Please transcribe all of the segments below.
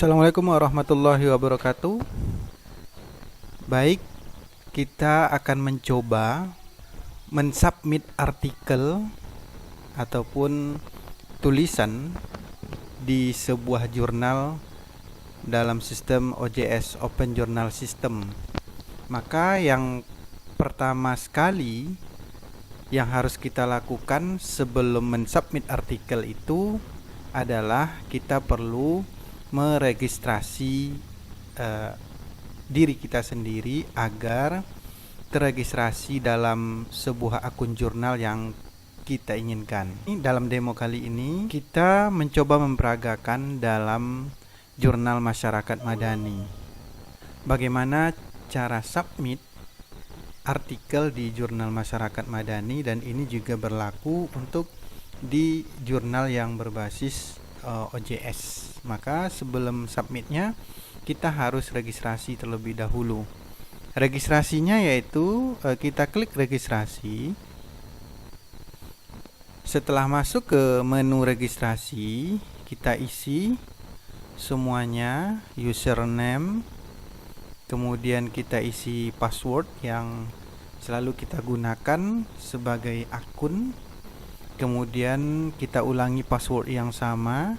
Assalamualaikum warahmatullahi wabarakatuh. Baik, kita akan mencoba mensubmit artikel ataupun tulisan di sebuah jurnal dalam sistem OJS Open Journal System. Maka yang pertama sekali yang harus kita lakukan sebelum mensubmit artikel itu adalah kita perlu meregistrasi diri kita sendiri agar terregistrasi dalam sebuah akun jurnal yang kita inginkan. Dalam demo kali ini kita mencoba memperagakan dalam jurnal masyarakat madani. Bagaimana cara submit artikel di jurnal masyarakat madani, dan ini juga berlaku untuk di jurnal yang berbasis OJS. Maka sebelum submitnya kita harus registrasi terlebih dahulu. Registrasinya yaitu kita klik registrasi. Setelah masuk ke menu registrasi, kita isi semuanya, username, kemudian kita isi password yang selalu kita gunakan sebagai akun. Kemudian kita ulangi password yang sama.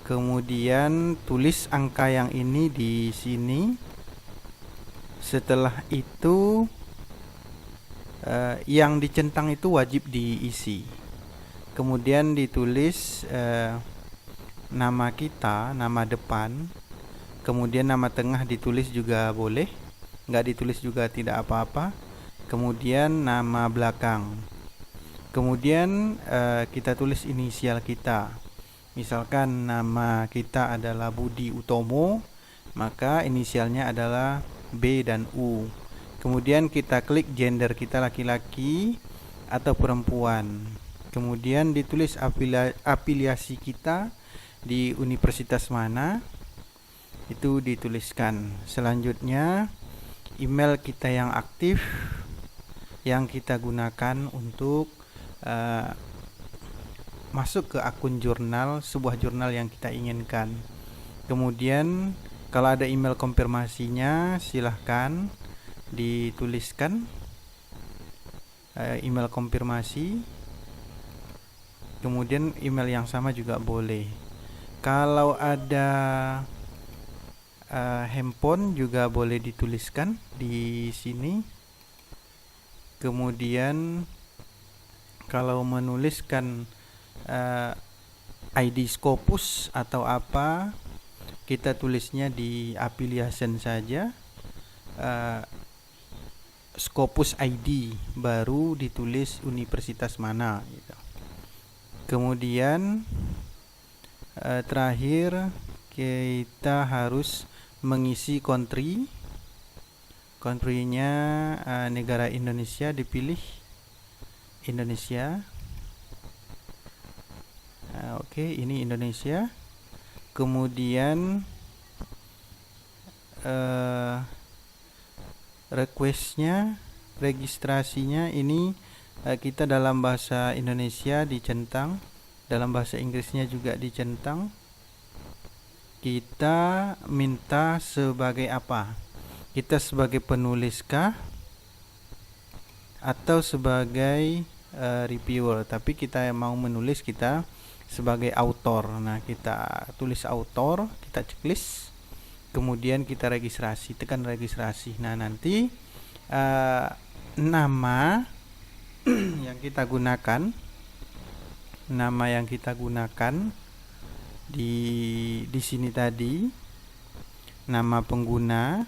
Kemudian tulis angka yang ini di sini. Setelah itu yang dicentang itu wajib diisi. Kemudian ditulis nama kita, nama depan. Kemudian nama tengah ditulis juga boleh, nggak ditulis juga tidak apa-apa. Kemudian nama belakang. Kemudian kita tulis inisial kita. Misalkan nama kita adalah Budi Utomo, maka inisialnya adalah B dan U. Kemudian kita klik gender kita, laki-laki atau perempuan. Kemudian ditulis afiliasi kita di universitas mana, itu dituliskan. Selanjutnya email kita yang aktif yang kita gunakan untuk masuk ke akun jurnal, sebuah jurnal yang kita inginkan. Kemudian kalau ada email konfirmasinya silahkan dituliskan email konfirmasi. Kemudian email yang sama juga boleh. Kalau ada handphone juga boleh dituliskan di sini. Kemudian kalau menuliskan ID Scopus atau apa, kita tulisnya di affiliation saja, Scopus ID, baru ditulis universitas mana gitu. Kemudian terakhir kita harus mengisi country-nya, negara Indonesia dipilih, Indonesia. Oke, ini Indonesia. Kemudian requestnya, registrasinya ini kita dalam bahasa Indonesia dicentang, dalam bahasa Inggrisnya juga dicentang. Kita minta sebagai apa? Kita sebagai penuliskah atau sebagai reviewer? Tapi kita mau menulis, kita sebagai autor. Nah, kita tulis autor, kita checklist, kemudian kita registrasi, tekan registrasi. Nah, nanti nama yang kita gunakan, di sini tadi nama pengguna,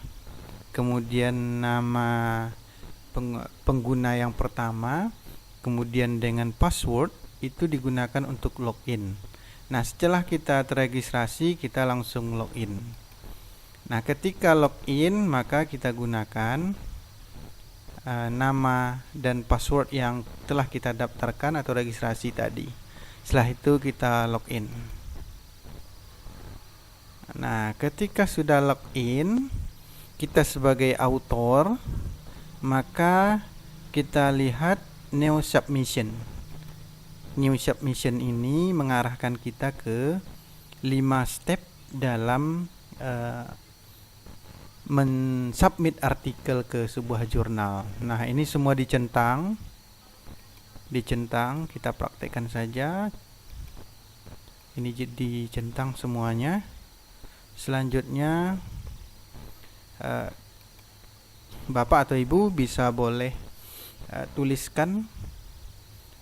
kemudian nama pengguna yang pertama, kemudian dengan password itu digunakan untuk login. Nah, setelah kita terregistrasi, kita langsung login. Nah, ketika login, maka kita gunakan nama dan password yang telah kita daftarkan atau registrasi tadi. Setelah itu kita login. Nah, ketika sudah login, kita sebagai autor, maka kita lihat new submission. New submission ini mengarahkan kita ke 5 step dalam mensubmit artikel ke sebuah jurnal. Nah, ini semua dicentang, kita praktekkan saja. Ini dicentang semuanya. Selanjutnya Bapak atau Ibu bisa boleh tuliskan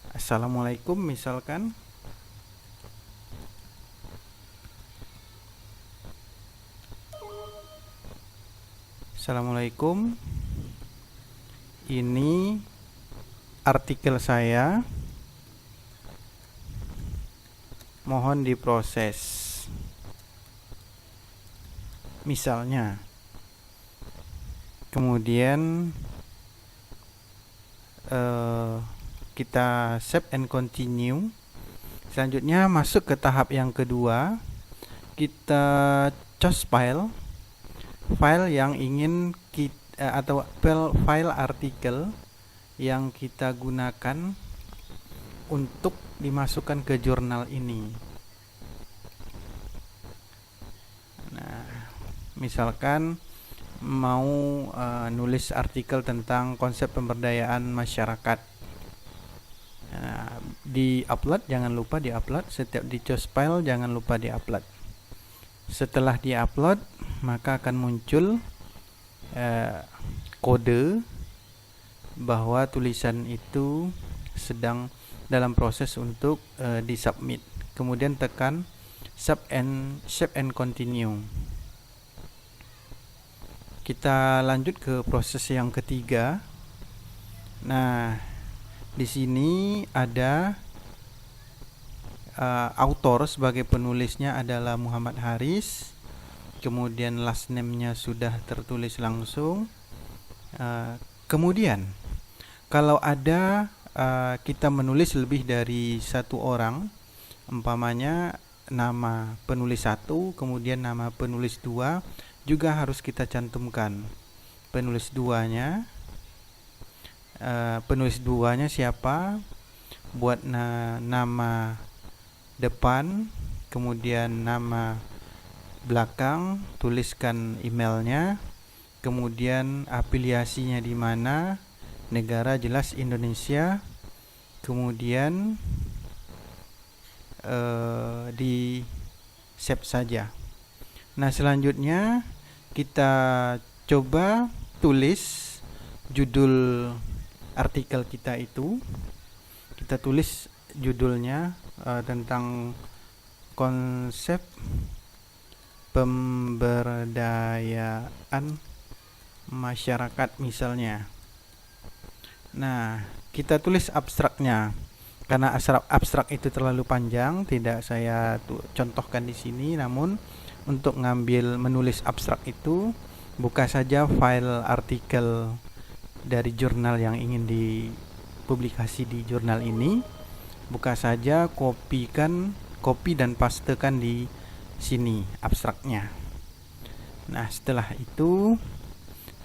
Assalamualaikum misalkan. Assalamualaikum, ini artikel saya, mohon diproses. Misalnya, kemudian kita save and continue. Selanjutnya masuk ke tahap yang kedua, kita choose file yang ingin kita atau file artikel yang kita gunakan untuk dimasukkan ke jurnal ini. Nah, misalkan mau nulis artikel tentang konsep pemberdayaan masyarakat. Nah, di upload, jangan lupa di upload. Setiap di choose file jangan lupa di upload. Setelah di upload, maka akan muncul kode bahwa tulisan itu sedang dalam proses untuk disubmit. Kemudian tekan save and continue. Kita lanjut ke proses yang ketiga. Nah, di sini ada author sebagai penulisnya adalah Muhammad Haris. Kemudian last name-nya sudah tertulis langsung. Kemudian kalau ada kita menulis lebih dari satu orang, umpamanya nama penulis 1, kemudian nama penulis 2, juga harus kita cantumkan penulis 2-nya. Penulis 2-nya siapa, buat nama depan, kemudian nama belakang, tuliskan emailnya, kemudian afiliasinya di mana, negara jelas Indonesia, kemudian di save saja. Nah, selanjutnya kita coba tulis judul artikel kita itu. Kita tulis judulnya tentang konsep pemberdayaan masyarakat misalnya. Nah, kita tulis abstraknya. Karena abstrak itu terlalu panjang, tidak saya contohkan di sini. Namun untuk menulis abstrak itu, buka saja file artikel dari jurnal yang ingin dipublikasi di jurnal ini. Buka saja, copy dan pastekan di sini abstraknya. Nah, setelah itu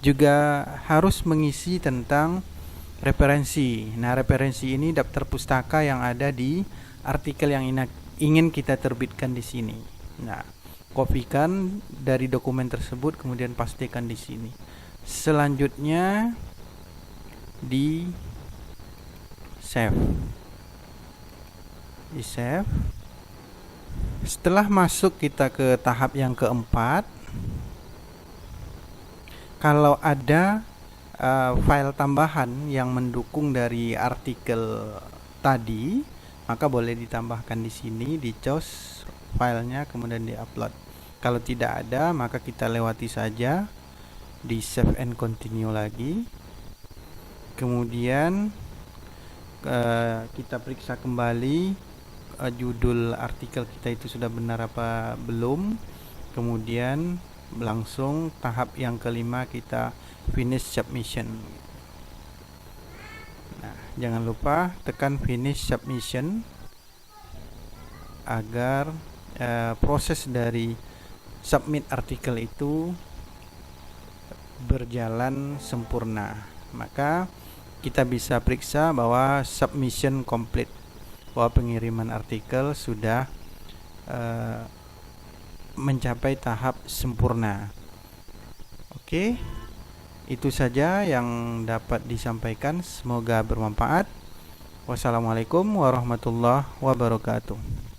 juga harus mengisi tentang referensi. Nah, referensi ini daftar pustaka yang ada di artikel yang ingin kita terbitkan di sini. Nah, kopikan dari dokumen tersebut, kemudian pastikan di sini. Selanjutnya di save. Setelah masuk kita ke tahap yang keempat, kalau ada file tambahan yang mendukung dari artikel tadi, maka boleh ditambahkan di sini, di choose filenya, kemudian di upload. Kalau tidak ada, maka kita lewati saja, di save and continue lagi. Kemudian kita periksa kembali judul artikel kita itu sudah benar apa belum. Kemudian langsung tahap yang kelima, kita finish submission. Nah, jangan lupa tekan finish submission agar proses dari submit artikel itu berjalan sempurna. Maka kita bisa periksa bahwa submission complete, bahwa pengiriman artikel sudah mencapai tahap sempurna. Oke, itu saja yang dapat disampaikan. Semoga bermanfaat. Wassalamualaikum warahmatullahi wabarakatuh.